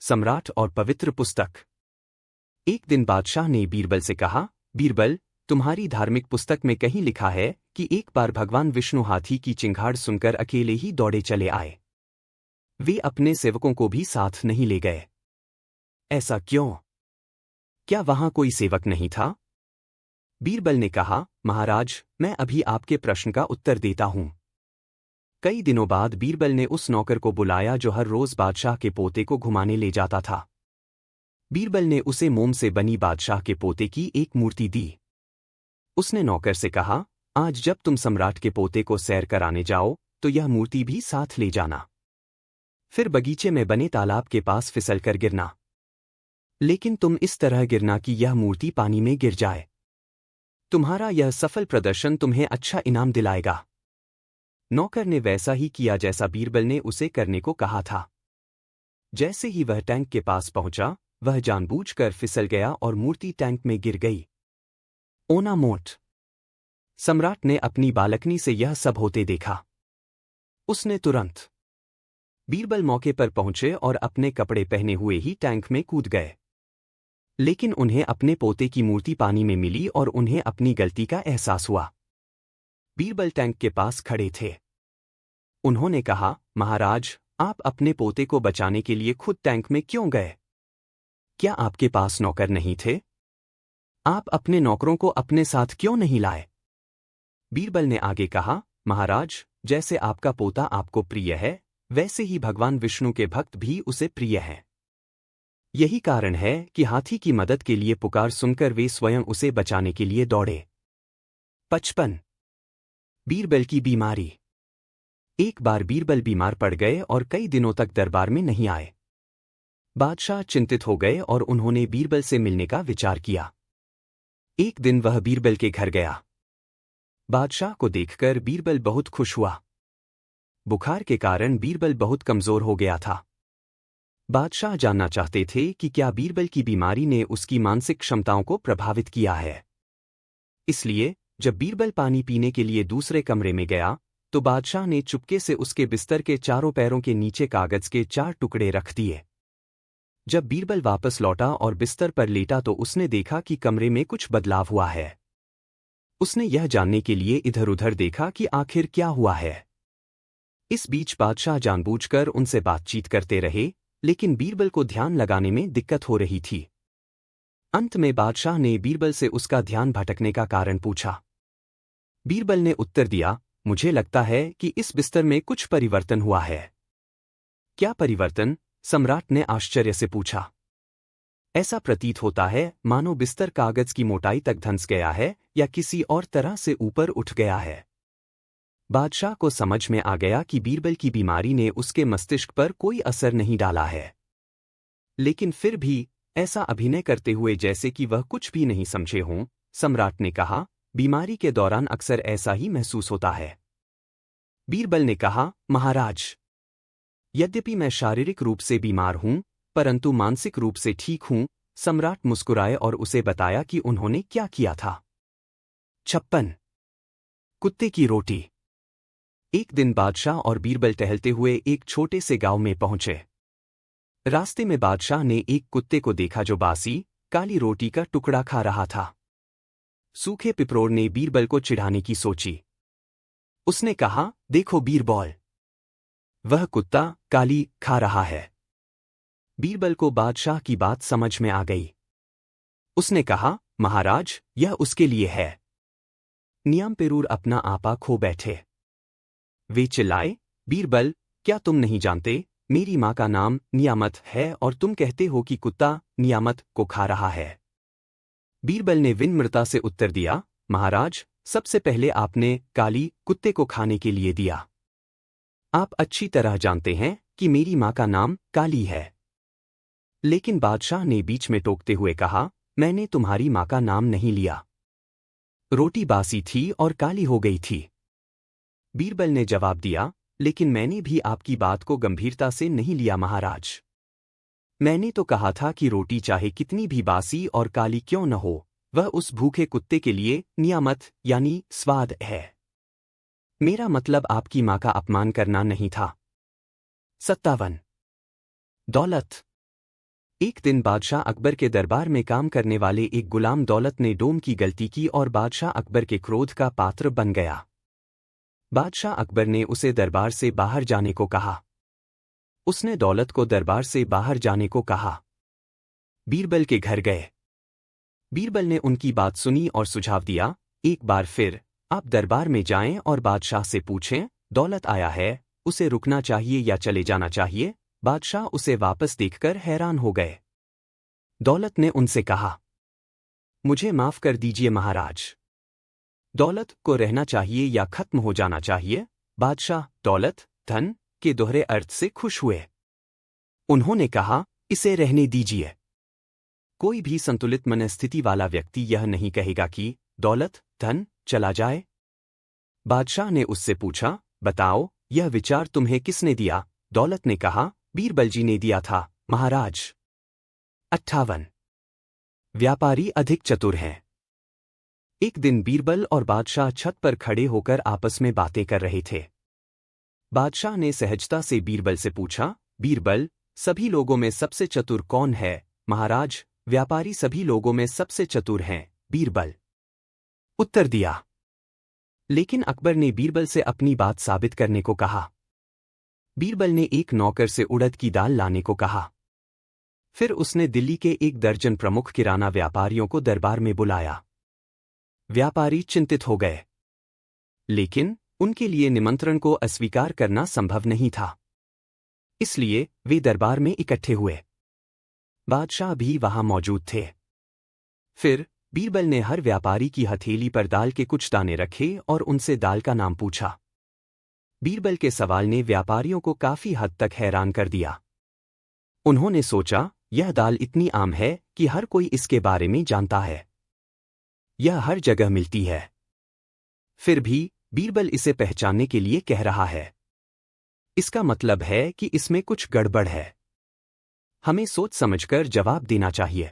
सम्राट और पवित्र पुस्तक। एक दिन बादशाह ने बीरबल से कहा, बीरबल, तुम्हारी धार्मिक पुस्तक में कहीं लिखा है कि एक बार भगवान विष्णु हाथी की चिंगाड़ सुनकर अकेले ही दौड़े चले आए। वे अपने सेवकों को भी साथ नहीं ले गए। ऐसा क्यों? क्या वहां कोई सेवक नहीं था? बीरबल ने कहा, महाराज, मैं अभी आपके प्रश्न का उत्तर देता हूं। कई दिनों बाद बीरबल ने उस नौकर को बुलाया जो हर रोज बादशाह के पोते को घुमाने ले जाता था। बीरबल ने उसे मोम से बनी बादशाह के पोते की एक मूर्ति दी। उसने नौकर से कहा, आज जब तुम सम्राट के पोते को सैर कराने जाओ तो यह मूर्ति भी साथ ले जाना। फिर बगीचे में बने तालाब के पास फिसल कर गिरना, लेकिन तुम इस तरह गिरना कि यह मूर्ति पानी में गिर जाए। तुम्हारा यह सफल प्रदर्शन तुम्हें अच्छा इनाम दिलाएगा। नौकर ने वैसा ही किया जैसा बीरबल ने उसे करने को कहा था। जैसे ही वह टैंक के पास पहुंचा, वह जानबूझकर फिसल गया और मूर्ति टैंक में गिर गई। ओना मोट। सम्राट ने अपनी बालकनी से यह सब होते देखा। उसने तुरंत बीरबल मौके पर पहुंचे और अपने कपड़े पहने हुए ही टैंक में कूद गए। लेकिन उन्हें अपने पोते की मूर्ति पानी में मिली और उन्हें अपनी गलती का एहसास हुआ। बीरबल टैंक के पास खड़े थे। उन्होंने कहा, महाराज, आप अपने पोते को बचाने के लिए खुद टैंक में क्यों गए? क्या आपके पास नौकर नहीं थे? आप अपने नौकरों को अपने साथ क्यों नहीं लाए? बीरबल ने आगे कहा, महाराज, जैसे आपका पोता आपको प्रिय है, वैसे ही भगवान विष्णु के भक्त भी उसे प्रिय हैं। यही कारण है कि हाथी की मदद के लिए पुकार सुनकर वे स्वयं उसे बचाने के लिए दौड़े। 55। बीरबल की बीमारी। एक बार बीरबल बीमार पड़ गए और कई दिनों तक दरबार में नहीं आए। बादशाह चिंतित हो गए और उन्होंने बीरबल से मिलने का विचार किया। एक दिन वह बीरबल के घर गया। बादशाह को देखकर बीरबल बहुत खुश हुआ। बुखार के कारण बीरबल बहुत कमजोर हो गया था। बादशाह जानना चाहते थे कि क्या बीरबल की बीमारी ने उसकी मानसिक क्षमताओं को प्रभावित किया है। इसलिए जब बीरबल पानी पीने के लिए दूसरे कमरे में गया तो बादशाह ने चुपके से उसके बिस्तर के चारों पैरों के नीचे कागज के 4 टुकड़े रख दिए। जब बीरबल वापस लौटा और बिस्तर पर लेटा तो उसने देखा कि कमरे में कुछ बदलाव हुआ है। उसने यह जानने के लिए इधर-उधर देखा कि आखिर क्या हुआ है। इस बीच बादशाह जानबूझकर उनसे बातचीत करते रहे, लेकिन बीरबल को ध्यान लगाने में दिक्कत हो रही थी। अंत में बादशाह ने बीरबल से उसका ध्यान भटकने का कारण पूछा। बीरबल ने उत्तर दिया, मुझे लगता है कि इस बिस्तर में कुछ परिवर्तन हुआ है। क्या परिवर्तन? सम्राट ने आश्चर्य से पूछा। ऐसा प्रतीत होता है मानो बिस्तर कागज की मोटाई तक धंस गया है या किसी और तरह से ऊपर उठ गया है। बादशाह को समझ में आ गया कि बीरबल की बीमारी ने उसके मस्तिष्क पर कोई असर नहीं डाला है। लेकिन फिर भी ऐसा अभिनय करते हुए जैसे कि वह कुछ भी नहीं समझे हों, सम्राट ने कहा, बीमारी के दौरान अक्सर ऐसा ही महसूस होता है। बीरबल ने कहा, महाराज, यद्यपि मैं शारीरिक रूप से बीमार हूं, परंतु मानसिक रूप से ठीक हूं। सम्राट मुस्कुराए और उसे बताया कि उन्होंने क्या किया था। 56। कुत्ते की रोटी। एक दिन बादशाह और बीरबल टहलते हुए एक छोटे से गांव में पहुंचे। रास्ते में बादशाह ने एक कुत्ते को देखा जो बासी, काली रोटी का टुकड़ा खा रहा था। सूखे पिपरोर ने बीरबल को चिढ़ाने की सोची। उसने कहा, देखो बीरबल, वह कुत्ता काली खा रहा है। बीरबल को बादशाह की बात समझ में आ गई। उसने कहा, महाराज, यह उसके लिए है। नियामपेरूर अपना आपा खो बैठे। वे चिल्लाए, बीरबल, क्या तुम नहीं जानते, मेरी माँ का नाम नियामत है और तुम कहते हो कि कुत्ता नियामत को खा रहा है। बीरबल ने विनम्रता से उत्तर दिया, महाराज, सबसे पहले आपने काली कुत्ते को खाने के लिए दिया। आप अच्छी तरह जानते हैं कि मेरी माँ का नाम काली है। लेकिन बादशाह ने बीच में टोकते हुए कहा, मैंने तुम्हारी माँ का नाम नहीं लिया। रोटी बासी थी और काली हो गई थी। बीरबल ने जवाब दिया, लेकिन मैंने भी आपकी बात को गंभीरता से नहीं लिया महाराज। मैंने तो कहा था कि रोटी चाहे कितनी भी बासी और काली क्यों न हो, वह उस भूखे कुत्ते के लिए नियामत यानी स्वाद है। मेरा मतलब आपकी माँ का अपमान करना नहीं था। 57। दौलत। एक दिन बादशाह अकबर के दरबार में काम करने वाले एक गुलाम दौलत ने डोम की गलती की और बादशाह अकबर के क्रोध का पात्र बन गया। बादशाह अकबर ने उसे दरबार से बाहर जाने को कहा। उसने दौलत को दरबार से बाहर जाने को कहा। बीरबल के घर गए। बीरबल ने उनकी बात सुनी और सुझाव दिया, एक बार फिर आप दरबार में जाएं और बादशाह से पूछें, दौलत आया है, उसे रुकना चाहिए या चले जाना चाहिए। बादशाह उसे वापस देखकर हैरान हो गए। दौलत ने उनसे कहा, मुझे माफ कर दीजिए महाराज, दौलत को रहना चाहिए या खत्म हो जाना चाहिए। बादशाह दौलत, धन के दोहरे अर्थ से खुश हुए। उन्होंने कहा, इसे रहने दीजिए। कोई भी संतुलित मनस्थिति वाला व्यक्ति यह नहीं कहेगा कि दौलत, धन चला जाए। बादशाह ने उससे पूछा, बताओ, यह विचार तुम्हें किसने दिया? दौलत ने कहा, बीरबल जी ने दिया था महाराज। 58 व्यापारी अधिक चतुर हैं। एक दिन बीरबल और बादशाह छत पर खड़े होकर आपस में बातें कर रहे थे। बादशाह ने सहजता से बीरबल से पूछा, बीरबल, सभी लोगों में सबसे चतुर कौन है? महाराज, व्यापारी सभी लोगों में सबसे चतुर हैं, बीरबल उत्तर दिया। लेकिन अकबर ने बीरबल से अपनी बात साबित करने को कहा। बीरबल ने एक नौकर से उड़द की दाल लाने को कहा। फिर उसने दिल्ली के 1 दर्जन प्रमुख किराना व्यापारियों को दरबार में बुलाया। व्यापारी चिंतित हो गए, लेकिन उनके लिए निमंत्रण को अस्वीकार करना संभव नहीं था। इसलिए वे दरबार में इकट्ठे हुए। बादशाह भी वहां मौजूद थे। फिर बीरबल ने हर व्यापारी की हथेली पर दाल के कुछ दाने रखे और उनसे दाल का नाम पूछा। बीरबल के सवाल ने व्यापारियों को काफी हद तक हैरान कर दिया। उन्होंने सोचा, यह दाल इतनी आम है कि हर कोई इसके बारे में जानता है। यह हर जगह मिलती है। फिर भी बीरबल इसे पहचानने के लिए कह रहा है। इसका मतलब है कि इसमें कुछ गड़बड़ है। हमें सोच समझकर जवाब देना चाहिए,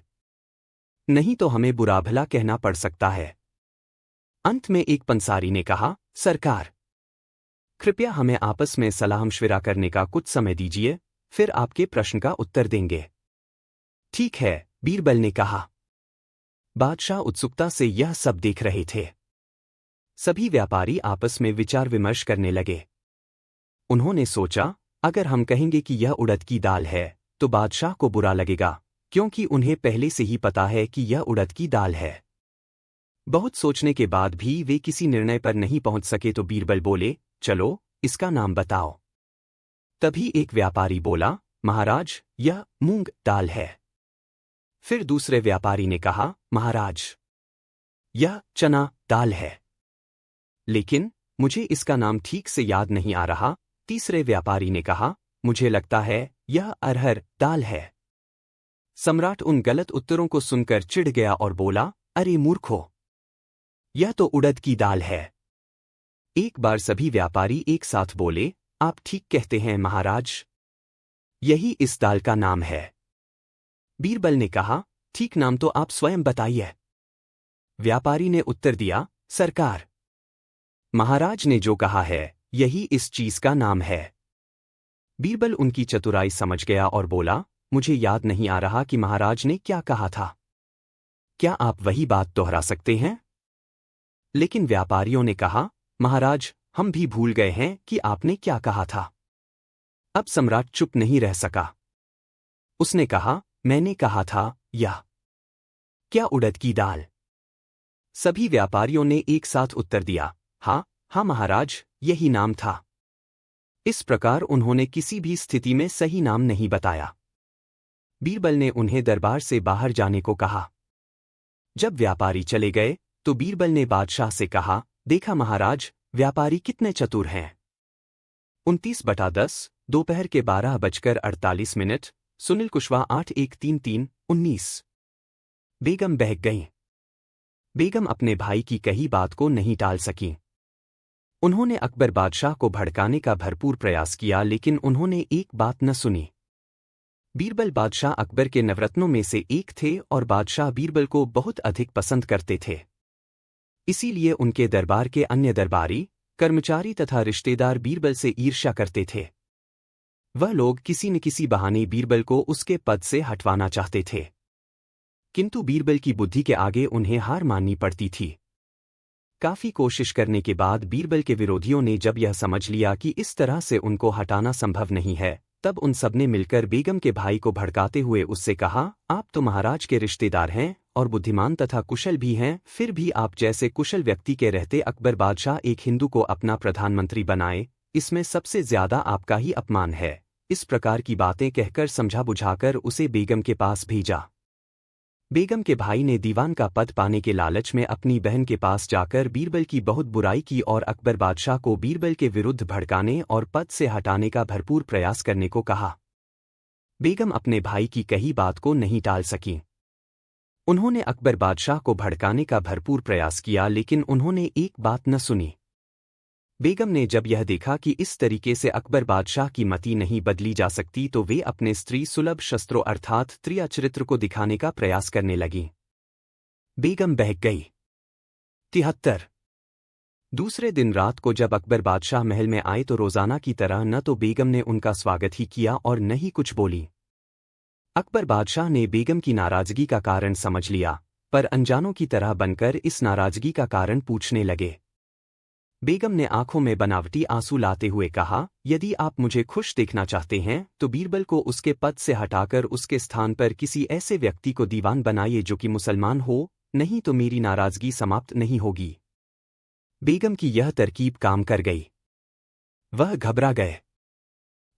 नहीं तो हमें बुरा भला कहना पड़ सकता है। अंत में एक पंसारी ने कहा, सरकार, कृपया हमें आपस में सलाह मशविरा करने का कुछ समय दीजिए, फिर आपके प्रश्न का उत्तर देंगे। ठीक है, बीरबल ने कहा। बादशाह उत्सुकता से यह सब देख रहे थे। सभी व्यापारी आपस में विचार विमर्श करने लगे। उन्होंने सोचा, अगर हम कहेंगे कि यह उड़द की दाल है तो बादशाह को बुरा लगेगा, क्योंकि उन्हें पहले से ही पता है कि यह उड़द की दाल है। बहुत सोचने के बाद भी वे किसी निर्णय पर नहीं पहुंच सके तो बीरबल बोले, चलो, इसका नाम बताओ। तभी एक व्यापारी बोला, महाराज, यह मूंग दाल है। फिर दूसरे व्यापारी ने कहा, महाराज, यह चना दाल है। लेकिन मुझे इसका नाम ठीक से याद नहीं आ रहा। तीसरे व्यापारी ने कहा, मुझे लगता है यह अरहर दाल है। सम्राट उन गलत उत्तरों को सुनकर चिढ़ गया और बोला, अरे मूर्खों, यह तो उड़द की दाल है। एक बार सभी व्यापारी एक साथ बोले, आप ठीक कहते हैं महाराज, यही इस दाल का नाम है। बीरबल ने कहा, ठीक नाम तो आप स्वयं बताइए। व्यापारी ने उत्तर दिया, सरकार, महाराज ने जो कहा है यही इस चीज का नाम है। बीरबल उनकी चतुराई समझ गया और बोला, मुझे याद नहीं आ रहा कि महाराज ने क्या कहा था। क्या आप वही बात दोहरा सकते हैं? लेकिन व्यापारियों ने कहा, महाराज, हम भी भूल गए हैं कि आपने क्या कहा था। अब सम्राट चुप नहीं रह सका। उसने कहा, मैंने कहा था यह क्या उड़द की दाल। सभी व्यापारियों ने एक साथ उत्तर दिया, हाँ हाँ महाराज, यही नाम था। इस प्रकार उन्होंने किसी भी स्थिति में सही नाम नहीं बताया। बीरबल ने उन्हें दरबार से बाहर जाने को कहा। जब व्यापारी चले गए तो बीरबल ने बादशाह से कहा, देखा महाराज, व्यापारी कितने चतुर हैं। 29/10 दोपहर के 12:48। सुनील कुशवाहा 813319। बेगम बहक गईं। बेगम अपने भाई की कही बात को नहीं टाल सकीं। उन्होंने अकबर बादशाह को भड़काने का भरपूर प्रयास किया, लेकिन उन्होंने एक बात न सुनी। बीरबल बादशाह अकबर के नवरत्नों में से एक थे और बादशाह बीरबल को बहुत अधिक पसंद करते थे। इसीलिए उनके दरबार के अन्य दरबारी, कर्मचारी तथा रिश्तेदार बीरबल से ईर्ष्या करते थे। वह लोग किसी न किसी बहाने बीरबल को उसके पद से हटवाना चाहते थे, किंतु बीरबल की बुद्धि के आगे उन्हें हार माननी पड़ती थी। काफी कोशिश करने के बाद बीरबल के विरोधियों ने जब यह समझ लिया कि इस तरह से उनको हटाना संभव नहीं है, तब उन सबने मिलकर बेगम के भाई को भड़काते हुए उससे कहा, आप तो महाराज के रिश्तेदार हैं और बुद्धिमान तथा कुशल भी हैं, फिर भी आप जैसे कुशल व्यक्ति के रहते अकबर बादशाह एक हिंदू को अपना प्रधानमंत्री बनाए, इसमें सबसे ज्यादा आपका ही अपमान है। इस प्रकार की बातें कहकर समझा बुझाकर उसे बेगम के पास भेजा। बेगम के भाई ने दीवान का पद पाने के लालच में अपनी बहन के पास जाकर बीरबल की बहुत बुराई की और अकबर बादशाह को बीरबल के विरुद्ध भड़काने और पद से हटाने का भरपूर प्रयास करने को कहा। बेगम अपने भाई की कही बात को नहीं टाल सकी। उन्होंने अकबर बादशाह को भड़काने का भरपूर प्रयास किया, लेकिन उन्होंने एक बात न सुनी। बेगम ने जब यह देखा कि इस तरीके से अकबर बादशाह की मति नहीं बदली जा सकती, तो वे अपने स्त्री सुलभ शस्त्रों अर्थात त्रिया चरित्र को दिखाने का प्रयास करने लगी। बेगम बहक गई। 73। दूसरे दिन रात को जब अकबर बादशाह महल में आए तो रोजाना की तरह न तो बेगम ने उनका स्वागत ही किया और न ही कुछ बोली। अकबर बादशाह ने बेगम की नाराजगी का कारण समझ लिया, पर अनजानों की तरह बनकर इस नाराजगी का कारण पूछने लगे। बेगम ने आंखों में बनावटी आंसू लाते हुए कहा, यदि आप मुझे खुश देखना चाहते हैं तो बीरबल को उसके पद से हटाकर उसके स्थान पर किसी ऐसे व्यक्ति को दीवान बनाइए जो कि मुसलमान हो, नहीं तो मेरी नाराजगी समाप्त नहीं होगी। बेगम की यह तरकीब काम कर गई। वह घबरा गए।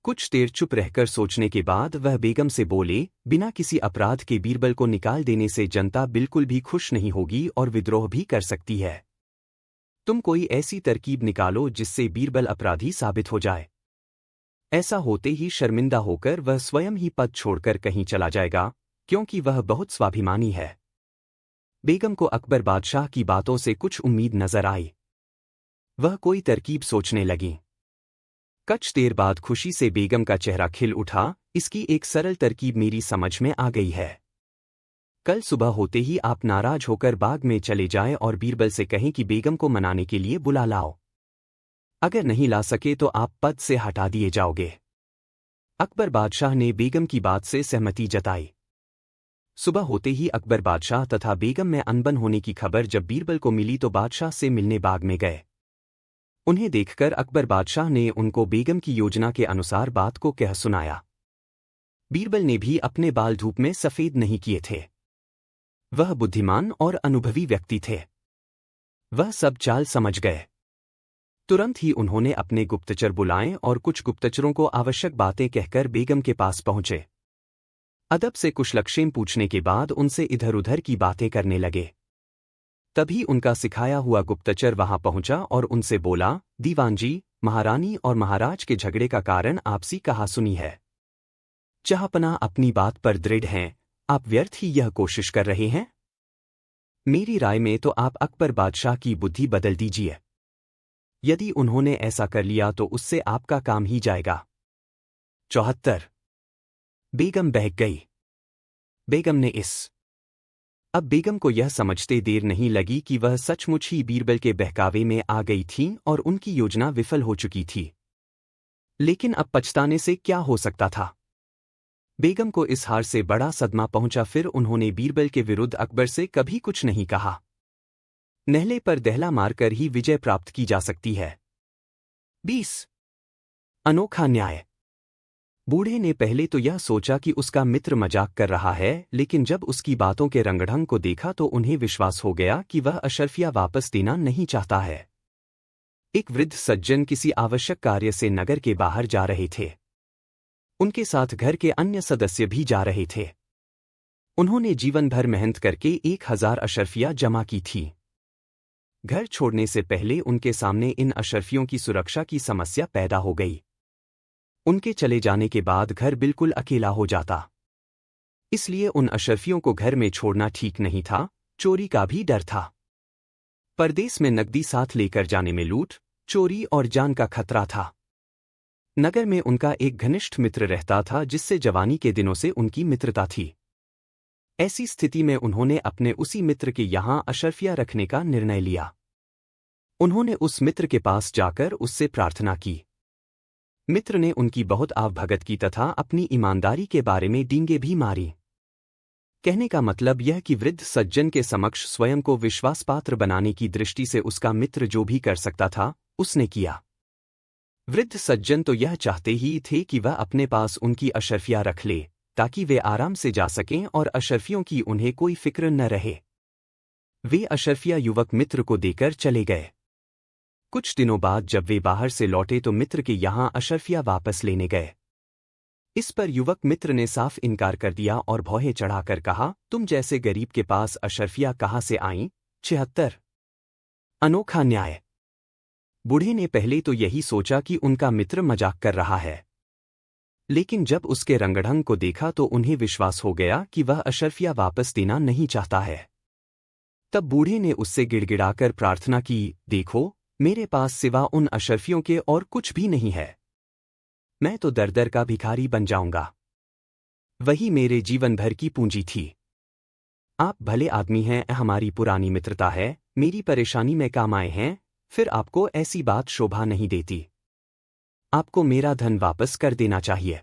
कुछ देर चुप रहकर सोचने के बाद वह बेगम से बोले, बिना किसी अपराध के बीरबल को निकाल देने से जनता बिल्कुल भी खुश नहीं होगी और विद्रोह भी कर सकती है। तुम कोई ऐसी तरकीब निकालो जिससे बीरबल अपराधी साबित हो जाए। ऐसा होते ही शर्मिंदा होकर वह स्वयं ही पद छोड़कर कहीं चला जाएगा, क्योंकि वह बहुत स्वाभिमानी है। बेगम को अकबर बादशाह की बातों से कुछ उम्मीद नजर आई। वह कोई तरकीब सोचने लगी। कुछ देर बाद खुशी से बेगम का चेहरा खिल उठा, इसकी एक सरल तरकीब मेरी समझ में आ गई है। कल सुबह होते ही आप नाराज होकर बाग में चले जाएं और बीरबल से कहें कि बेगम को मनाने के लिए बुला लाओ। अगर नहीं ला सके तो आप पद से हटा दिए जाओगे। अकबर बादशाह ने बेगम की बात से सहमति जताई। सुबह होते ही अकबर बादशाह तथा बेगम में अनबन होने की खबर जब बीरबल को मिली तो बादशाह से मिलने बाग में गए। उन्हें देखकर अकबर बादशाह ने उनको बेगम की योजना के अनुसार बात को कह सुनाया। बीरबल ने भी अपने बाल धूप में सफेद नहीं किए थे। वह बुद्धिमान और अनुभवी व्यक्ति थे। वह सब चाल समझ गए। तुरंत ही उन्होंने अपने गुप्तचर बुलाए और कुछ गुप्तचरों को आवश्यक बातें कहकर बेगम के पास पहुंचे। अदब से कुशलक्षेम पूछने के बाद उनसे इधर उधर की बातें करने लगे। तभी उनका सिखाया हुआ गुप्तचर वहां पहुंचा और उनसे बोला, दीवान जी, महारानी और महाराज के झगड़े का कारण आपसी कहा सुनी है। जहांपना अपनी बात पर दृढ़ हैं, आप व्यर्थ ही यह कोशिश कर रहे हैं। मेरी राय में तो आप अकबर बादशाह की बुद्धि बदल दीजिए। यदि उन्होंने ऐसा कर लिया तो उससे आपका काम ही जाएगा। 74। बेगम बहक गई। बेगम ने अब बेगम को यह समझते देर नहीं लगी कि वह सचमुच ही बीरबल के बहकावे में आ गई थीं और उनकी योजना विफल हो चुकी थी। लेकिन अब पछताने से क्या हो सकता था। बेगम को इस हार से बड़ा सदमा पहुंचा। फिर उन्होंने बीरबल के विरुद्ध अकबर से कभी कुछ नहीं कहा। नहले पर दहला मारकर ही विजय प्राप्त की जा सकती है। 20। अनोखा न्याय। बूढ़े ने पहले तो यह सोचा कि उसका मित्र मजाक कर रहा है, लेकिन जब उसकी बातों के रंगढंग को देखा तो उन्हें विश्वास हो गया कि वह अशर्फिया वापस देना नहीं चाहता है। एक वृद्ध सज्जन किसी आवश्यक कार्य से नगर के बाहर जा रहे थे। उनके साथ घर के अन्य सदस्य भी जा रहे थे। उन्होंने जीवन भर मेहनत करके 1000 अशर्फिया जमा की थी। घर छोड़ने से पहले उनके सामने इन अशर्फियों की सुरक्षा की समस्या पैदा हो गई। उनके चले जाने के बाद घर बिल्कुल अकेला हो जाता। इसलिए उन अशर्फियों को घर में छोड़ना ठीक नहीं था। चोरी का भी डर था। परदेश में नकदी साथ लेकर जाने में लूट, चोरी और जान का खतरा था। नगर में उनका एक घनिष्ठ मित्र रहता था जिससे जवानी के दिनों से उनकी मित्रता थी। ऐसी स्थिति में उन्होंने अपने उसी मित्र के यहां अशर्फिया रखने का निर्णय लिया। उन्होंने उस मित्र के पास जाकर उससे प्रार्थना की, मित्र ने उनकी बहुत आवभगत की तथा अपनी ईमानदारी के बारे में डींगे भी मारी। कहने का मतलब यह कि वृद्ध सज्जन के समक्ष स्वयं को विश्वासपात्र बनाने की दृष्टि से उसका मित्र जो भी कर सकता था उसने किया। वृद्ध सज्जन तो यह चाहते ही थे कि वह अपने पास उनकी अशर्फियां रख ले ताकि वे आराम से जा सकें और अशर्फियों की उन्हें कोई फिक्र न रहे। वे अशर्फिया युवक मित्र को देकर चले गए। कुछ दिनों बाद जब वे बाहर से लौटे तो मित्र के यहाँ अशर्फिया वापस लेने गए। इस पर युवक मित्र ने साफ इनकार कर दिया और भौहे चढ़ाकर कहा, तुम जैसे गरीब के पास अशर्फिया कहाँ से आईं? 76। अनोखा न्याय। बूढ़े ने पहले तो यही सोचा कि उनका मित्र मजाक कर रहा है, लेकिन जब उसके रंगढंग को देखा तो उन्हें विश्वास हो गया कि वह अशर्फिया वापस देना नहीं चाहता है। तब बूढ़े ने उससे गिड़गिड़ाकर प्रार्थना की, देखो, मेरे पास सिवा उन अशर्फियों के और कुछ भी नहीं है। मैं तो दर दर का भिखारी बन जाऊंगा। वही मेरे जीवन भर की पूंजी थी। आप भले आदमी हैं, हमारी पुरानी मित्रता है, मेरी परेशानी में काम आए हैं, फिर आपको ऐसी बात शोभा नहीं देती। आपको मेरा धन वापस कर देना चाहिए।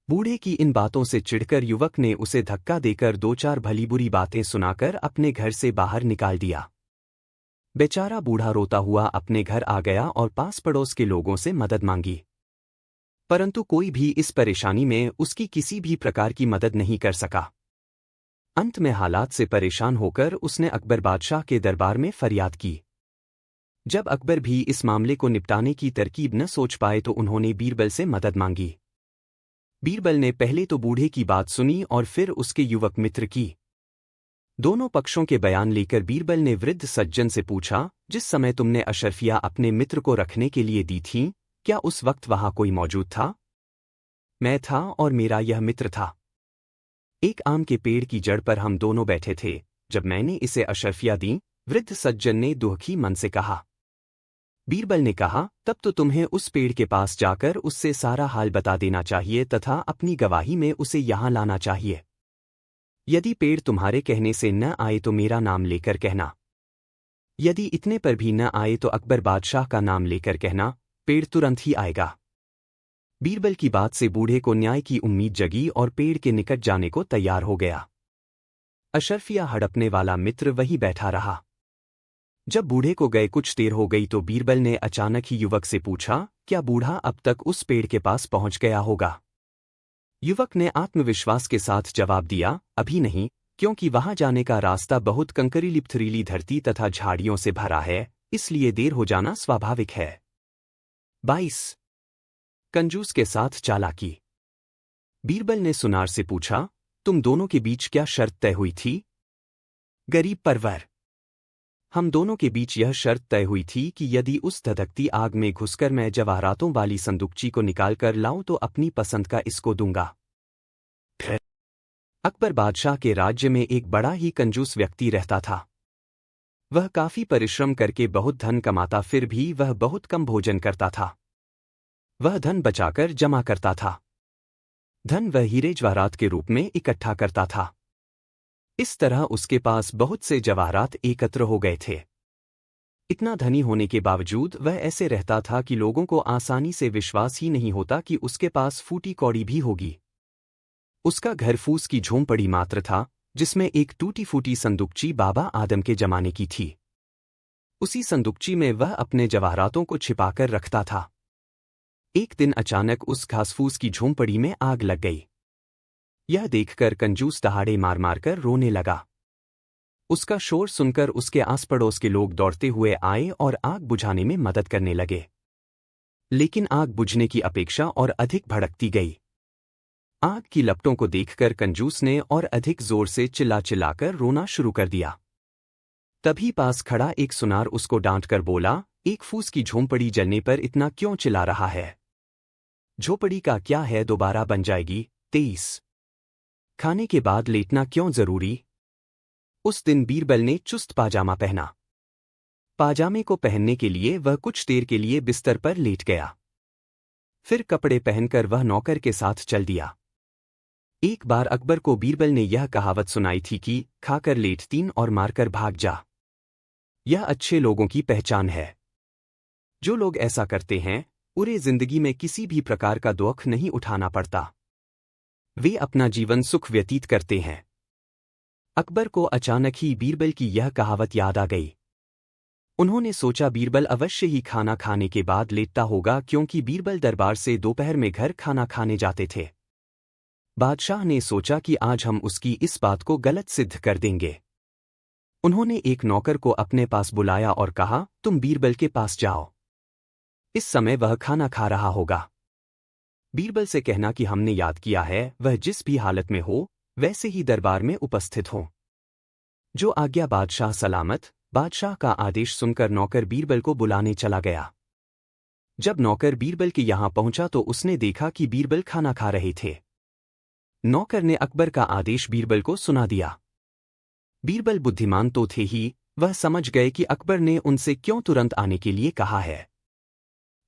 बूढ़े की इन बातों से चिढ़कर युवक ने उसे धक्का देकर दो चार भली बुरी बातें सुनाकर अपने घर से बाहर निकाल दिया। बेचारा बूढ़ा रोता हुआ अपने घर आ गया और पास पड़ोस के लोगों से मदद मांगी, परंतु कोई भी इस परेशानी में उसकी किसी भी प्रकार की मदद नहीं कर सका। अंत में हालात से परेशान होकर उसने अकबर बादशाह के दरबार में फरियाद की। जब अकबर भी इस मामले को निपटाने की तरकीब न सोच पाए तो उन्होंने बीरबल से मदद मांगी। बीरबल ने पहले तो बूढ़े की बात सुनी और फिर उसके युवक मित्र की। दोनों पक्षों के बयान लेकर बीरबल ने वृद्ध सज्जन से पूछा, जिस समय तुमने अशर्फिया अपने मित्र को रखने के लिए दी थीं, क्या उस वक्त वहां कोई मौजूद था? मैं था और मेरा यह मित्र था। एक आम के पेड़ की जड़ पर हम दोनों बैठे थे जब मैंने इसे अशर्फिया दी, वृद्ध सज्जन ने दुखी मन से कहा। बीरबल ने कहा, तब तो तुम्हें उस पेड़ के पास जाकर उससे सारा हाल बता देना चाहिए तथा अपनी गवाही में उसे यहां लाना चाहिए। यदि पेड़ तुम्हारे कहने से न आए तो मेरा नाम लेकर कहना। यदि इतने पर भी न आए तो अकबर बादशाह का नाम लेकर कहना, पेड़ तुरंत ही आएगा। बीरबल की बात से बूढ़े को न्याय की उम्मीद जगी और पेड़ के निकट जाने को तैयार हो गया। अशर्फिया हड़पने वाला मित्र वही बैठा रहा। जब बूढ़े को गए कुछ देर हो गई तो बीरबल ने अचानक ही युवक से पूछा, क्या बूढ़ा अब तक उस पेड़ के पास पहुंच गया होगा? युवक ने आत्मविश्वास के साथ जवाब दिया, अभी नहीं, क्योंकि वहां जाने का रास्ता बहुत कंकरीली पथरीली धरती तथा झाड़ियों से भरा है, इसलिए देर हो जाना स्वाभाविक है। 22। कंजूस के साथ चालाकी। बीरबल ने सुनार से पूछा, तुम दोनों के बीच क्या शर्त तय हुई थी? गरीब परवर, हम दोनों के बीच यह शर्त तय हुई थी कि यदि उस धधकती आग में घुसकर मैं जवाहरातों वाली संदूकची को निकाल कर लाऊं तो अपनी पसंद का इसको दूंगा। अकबर बादशाह के राज्य में एक बड़ा ही कंजूस व्यक्ति रहता था। वह काफी परिश्रम करके बहुत धन कमाता, फिर भी वह बहुत कम भोजन करता था। वह धन बचाकर जमा करता था। धन वह हीरे जवाहरात के रूप में इकट्ठा करता था। इस तरह उसके पास बहुत से जवाहरात एकत्र हो गए थे। इतना धनी होने के बावजूद वह ऐसे रहता था कि लोगों को आसानी से विश्वास ही नहीं होता कि उसके पास फूटी कौड़ी भी होगी। उसका घर फूस की झोंपड़ी मात्र था, जिसमें एक टूटी फूटी संदूकची बाबा आदम के जमाने की थी। उसी संदूकची में वह अपने जवाहरातों को छिपाकर रखता था। एक दिन अचानक उस घासफूस की झोंपड़ी में आग लग गई। यह देखकर कंजूस दहाड़े मार मारकर रोने लगा। उसका शोर सुनकर उसके आस पड़ोस के लोग दौड़ते हुए आए और आग बुझाने में मदद करने लगे, लेकिन आग बुझने की अपेक्षा और अधिक भड़कती गई। आग की लपटों को देखकर कंजूस ने और अधिक जोर से चिल्ला चिल्लाकर रोना शुरू कर दिया। तभी पास खड़ा एक सुनार उसको डांटकर बोला, एक फूस की झोंपड़ी जलने पर इतना क्यों चिल्ला रहा है? झोंपड़ी का क्या है, दोबारा बन जाएगी। 23। खाने के बाद लेटना क्यों जरूरी? उस दिन बीरबल ने चुस्त पाजामा पहना। पाजामे को पहनने के लिए वह कुछ देर के लिए बिस्तर पर लेट गया। फिर कपड़े पहनकर वह नौकर के साथ चल दिया। एक बार अकबर को बीरबल ने यह कहावत सुनाई थी कि खाकर लेट तीन और मारकर भाग जा। यह अच्छे लोगों की पहचान है। जो लोग ऐसा करते हैं उन्हें जिंदगी में किसी भी प्रकार का दुख नहीं उठाना पड़ता। वे अपना जीवन सुख व्यतीत करते हैं। अकबर को अचानक ही बीरबल की यह कहावत याद आ गई। उन्होंने सोचा बीरबल अवश्य ही खाना खाने के बाद लेटता होगा, क्योंकि बीरबल दरबार से दोपहर में घर खाना खाने जाते थे। बादशाह ने सोचा कि आज हम उसकी इस बात को गलत सिद्ध कर देंगे। उन्होंने एक नौकर को अपने पास बुलाया और कहा, तुम बीरबल के पास जाओ। इस समय वह खाना खा रहा होगा। बीरबल से कहना कि हमने याद किया है वह जिस भी हालत में हो वैसे ही दरबार में उपस्थित हो। जो आज्ञा बादशाह सलामत। बादशाह का आदेश सुनकर नौकर बीरबल को बुलाने चला गया। जब नौकर बीरबल के यहाँ पहुंचा तो उसने देखा कि बीरबल खाना खा रहे थे। नौकर ने अकबर का आदेश बीरबल को सुना दिया। बीरबल बुद्धिमान तो थे ही, वह समझ गए कि अकबर ने उनसे क्यों तुरंत आने के लिए कहा है।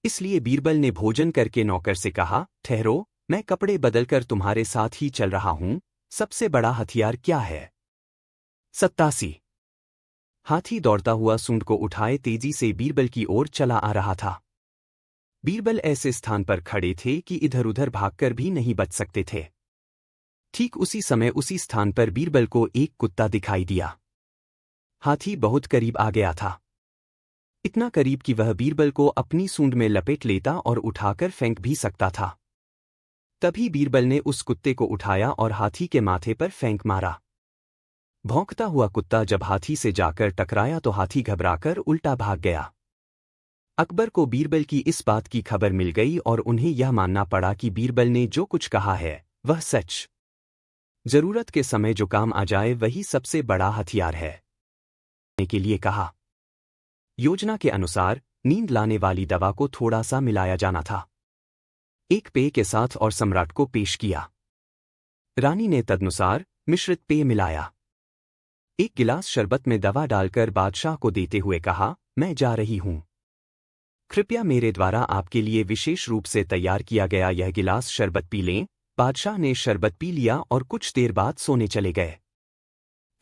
इसलिए बीरबल ने भोजन करके नौकर से कहा, ठहरो, मैं कपड़े बदलकर तुम्हारे साथ ही चल रहा हूं। सबसे बड़ा हथियार क्या है? 87। हाथी दौड़ता हुआ सूंड को उठाए तेजी से बीरबल की ओर चला आ रहा था। बीरबल ऐसे स्थान पर खड़े थे कि इधर उधर भागकर भी नहीं बच सकते थे। ठीक उसी समय उसी स्थान पर बीरबल को एक कुत्ता दिखाई दिया। हाथी बहुत करीब आ गया था, इतना करीब कि वह बीरबल को अपनी सूंड में लपेट लेता और उठाकर फेंक भी सकता था। तभी बीरबल ने उस कुत्ते को उठाया और हाथी के माथे पर फेंक मारा। भौंकता हुआ कुत्ता जब हाथी से जाकर टकराया तो हाथी घबराकर उल्टा भाग गया। अकबर को बीरबल की इस बात की खबर मिल गई और उन्हें यह मानना पड़ा कि बीरबल ने जो कुछ कहा है वह सच। जरूरत के समय जो काम आ जाए वही सबसे बड़ा हथियार है। के लिए कहा। योजना के अनुसार नींद लाने वाली दवा को थोड़ा सा मिलाया जाना था। एक पेय के साथ और सम्राट को पेश किया। रानी ने तदनुसार मिश्रित पेय मिलाया। एक गिलास शरबत में दवा डालकर बादशाह को देते हुए कहा, मैं जा रही हूं। कृपया मेरे द्वारा आपके लिए विशेष रूप से तैयार किया गया यह गिलास शरबत पी लें। बादशाह ने शरबत पी लिया और कुछ देर बाद सोने चले गए।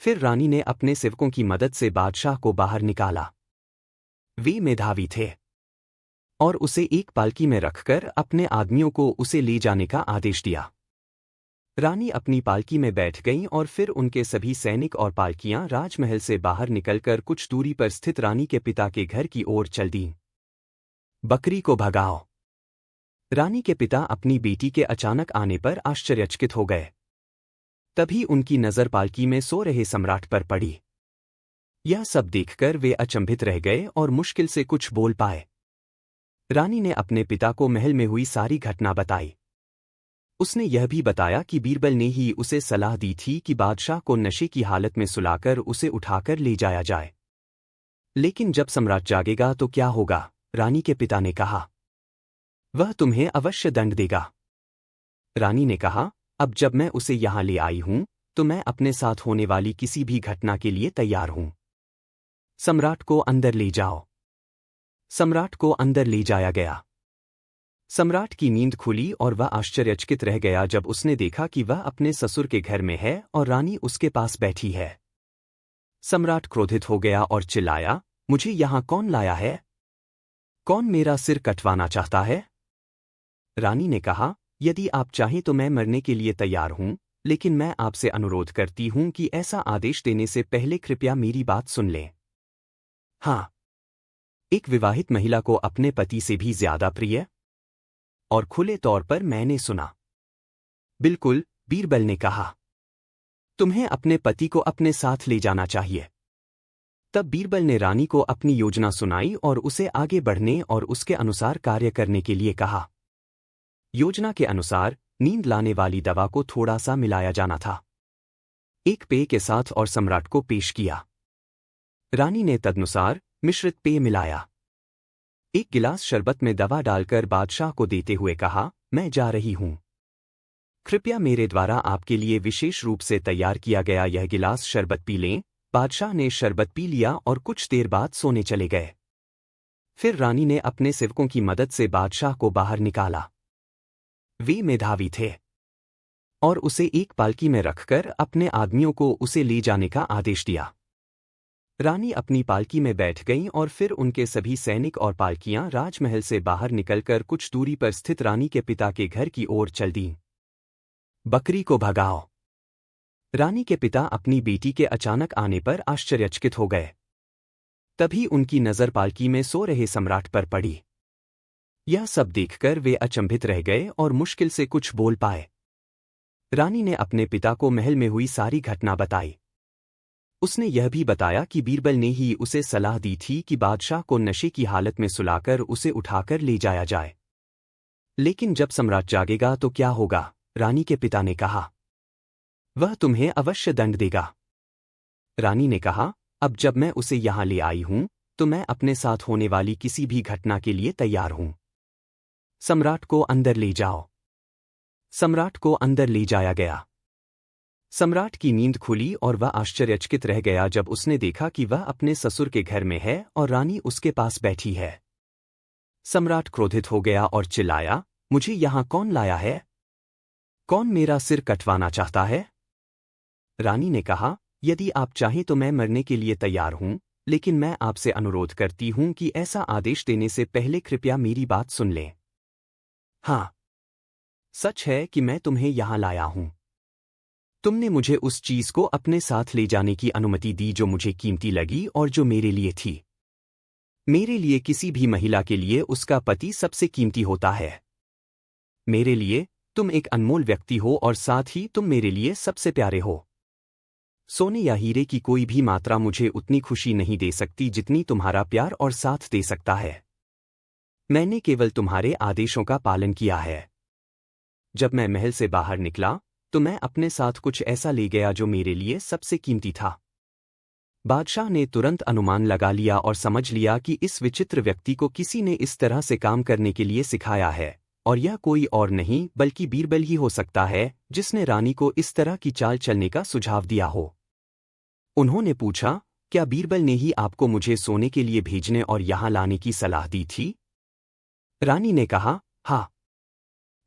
फिर रानी ने अपने सेवकों की मदद से बादशाह को बाहर निकाला। वे मेधावी थे और उसे एक पालकी में रखकर अपने आदमियों को उसे ले जाने का आदेश दिया। रानी अपनी पालकी में बैठ गईं और फिर उनके सभी सैनिक और पालकियां राजमहल से बाहर निकलकर कुछ दूरी पर स्थित रानी के पिता के घर की ओर चल दीं। बकरी को भगाओ। रानी के पिता अपनी बेटी के अचानक आने पर आश्चर्यचकित हो गए। तभी उनकी नजर पालकी में सो रहे सम्राट पर पड़ी। यह सब देखकर वे अचंभित रह गए और मुश्किल से कुछ बोल पाए। रानी ने अपने पिता को महल में हुई सारी घटना बताई। उसने यह भी बताया कि बीरबल ने ही उसे सलाह दी थी कि बादशाह को नशे की हालत में सुलाकर उसे उठाकर ले जाया जाए। लेकिन जब सम्राट जागेगा तो क्या होगा? रानी के पिता ने कहा, वह तुम्हें अवश्य दंड देगा। रानी ने कहा, अब जब मैं उसे यहां ले आई हूं तो मैं अपने साथ होने वाली किसी भी घटना के लिए तैयार हूं। सम्राट को अंदर ले जाओ। सम्राट को अंदर ले जाया गया। सम्राट की नींद खुली और वह आश्चर्यचकित रह गया जब उसने देखा कि वह अपने ससुर के घर में है और रानी उसके पास बैठी है। सम्राट क्रोधित हो गया और चिल्लाया, मुझे यहां कौन लाया है? कौन मेरा सिर कटवाना चाहता है? रानी ने कहा, यदि आप चाहें तो मैं मरने के लिए तैयार हूं, लेकिन मैं आपसे अनुरोध करती हूं कि ऐसा आदेश देने से पहले कृपया मेरी बात सुन लें। हाँ, एक विवाहित महिला को अपने पति से भी ज्यादा प्रिय और खुले तौर पर मैंने सुना। बिल्कुल, बीरबल ने कहा, तुम्हें अपने पति को अपने साथ ले जाना चाहिए। तब बीरबल ने रानी को अपनी योजना सुनाई और उसे आगे बढ़ने और उसके अनुसार कार्य करने के लिए कहा। योजना के अनुसार नींद लाने वाली दवा को थोड़ा सा मिलाया जाना था। एक पेय के साथ और सम्राट को पेश किया। रानी ने तदनुसार मिश्रित पेय मिलाया। एक गिलास शरबत में दवा डालकर बादशाह को देते हुए कहा, मैं जा रही हूं। कृपया मेरे द्वारा आपके लिए विशेष रूप से तैयार किया गया यह गिलास शरबत पी लें। बादशाह ने शरबत पी लिया और कुछ देर बाद सोने चले गए। फिर रानी ने अपने सेवकों की मदद से बादशाह को बाहर निकाला। वे मेधावी थे और उसे एक पालकी में रखकर अपने आदमियों को उसे ले जाने का आदेश दिया। रानी अपनी पालकी में बैठ गईं और फिर उनके सभी सैनिक और पालकियां राजमहल से बाहर निकलकर कुछ दूरी पर स्थित रानी के पिता के घर की ओर चल दीं। बकरी को भगाओ। रानी के पिता अपनी बेटी के अचानक आने पर आश्चर्यचकित हो गए। तभी उनकी नज़र पालकी में सो रहे सम्राट पर पड़ी। यह सब देखकर वे अचंभित रह गए और मुश्किल से कुछ बोल पाए। रानी ने अपने पिता को महल में हुई सारी घटना बताई। उसने यह भी बताया कि बीरबल ने ही उसे सलाह दी थी कि बादशाह को नशे की हालत में सुलाकर उसे उठाकर ले जाया जाए। लेकिन जब सम्राट जागेगा तो क्या होगा? रानी के पिता ने कहा। वह तुम्हें अवश्य दंड देगा। रानी ने कहा, अब जब मैं उसे यहां ले आई हूं तो मैं अपने साथ होने वाली किसी भी घटना के लिए तैयार हूं। सम्राट को अंदर ले जाओ। सम्राट को अंदर ले जाया गया। सम्राट की नींद खुली और वह आश्चर्यचकित रह गया जब उसने देखा कि वह अपने ससुर के घर में है और रानी उसके पास बैठी है। सम्राट क्रोधित हो गया और चिल्लाया, मुझे यहां कौन लाया है? कौन मेरा सिर कटवाना चाहता है? रानी ने कहा, यदि आप चाहें तो मैं मरने के लिए तैयार हूं, लेकिन मैं आपसे अनुरोध करती हूं कि ऐसा आदेश देने से पहले कृपया मेरी बात सुन लें। हाँ, सच है कि मैं तुम्हें यहां लाया हूं। तुमने मुझे उस चीज को अपने साथ ले जाने की अनुमति दी जो मुझे कीमती लगी और जो मेरे लिए थी। मेरे लिए किसी भी महिला के लिए उसका पति सबसे कीमती होता है। मेरे लिए तुम एक अनमोल व्यक्ति हो और साथ ही तुम मेरे लिए सबसे प्यारे हो। सोने या हीरे की कोई भी मात्रा मुझे उतनी खुशी नहीं दे सकती जितनी तुम्हारा प्यार और साथ दे सकता है। मैंने केवल तुम्हारे आदेशों का पालन किया है। जब मैं महल से बाहर निकला तो मैं अपने साथ कुछ ऐसा ले गया जो मेरे लिए सबसे कीमती था। बादशाह ने तुरंत अनुमान लगा लिया और समझ लिया कि इस विचित्र व्यक्ति को किसी ने इस तरह से काम करने के लिए सिखाया है, और यह कोई और नहीं बल्कि बीरबल ही हो सकता है जिसने रानी को इस तरह की चाल चलने का सुझाव दिया हो। उन्होंने पूछा, क्या बीरबल ने ही आपको मुझे सोने के लिए भेजने और यहां लाने की सलाह दी थी? रानी ने कहा, हाँ।